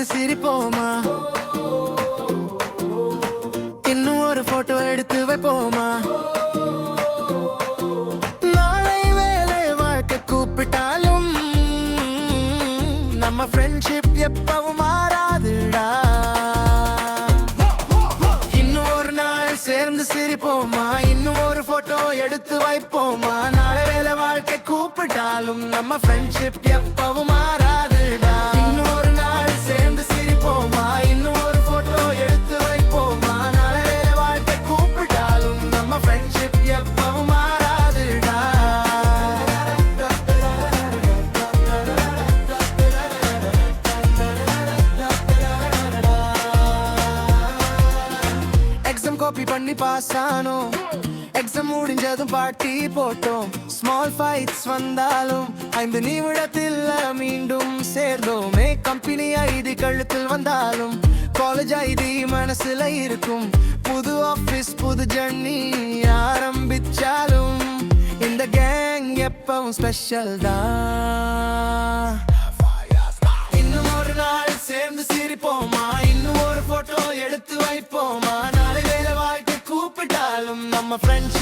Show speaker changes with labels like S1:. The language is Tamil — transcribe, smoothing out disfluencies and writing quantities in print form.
S1: சேர்ந்து சிரிப்போமா, இன்னும் ஒரு போட்டோ எடுத்து வைப்போமா, நாளை வேலை வாழ்க்கை கூப்பிட்டாலும் நம்ம ஃப்ரெண்ட்ஷிப் எப்பவும் மாறாதுடா. இன்னும் ஒரு நாள் சேர்ந்து சிரிப்போமா, இன்னும் ஒரு போட்டோ எடுத்து வைப்போமா, நாளை வேலை வாழ்க்கை கூப்பிட்டாலும் நம்ம ஃப்ரெண்ட்ஷிப் எப்பவும் மாறாதுடா. இன்னும் ஒரு நாள் சேர்ந்து சிரிப்போமா, இன்னும் ஒரு போட்டோ எடுத்து வைப்போமா, நாளை வேலை வாழ்க்கை கூப்பிட்டாலும் நம்ம ஃப்ரெண்ட்ஷிப் எப்பவும் மாறாதுடா. எக்ஸாம் காப்பி பண்ணி பாஸ் ஆனோம், எக்ஸாம் முடிஞ்சதும் பார்ட்டி போட்டோம், ஸ்மால் ஃபைட்ஸ் வந்தாலும் 5 நிமிடத்தில் மீண்டும் சேர்ந்தோமே. கம்பெனி ஐடி கழுத்தில் வந்தாலும் காலேஜ் ஐடி மனசுல இருக்கும், புது ஆபீஸ் புது ஜர்னி ஆரம்பிச்சாலும் இந்த கேங் எப்பவும் ஸ்பெஷல் தான். இன்னும் ஒரு நாள் சேர்ந்து சிரிப்போமா, இன்னும் ஒரு போட்டோ எடுத்து வைப்போமா, நாளை வேலை வாழ்க்கை கூப்பிட்டாலும் நம்ம ஃப்ரெண்ட்ஸ்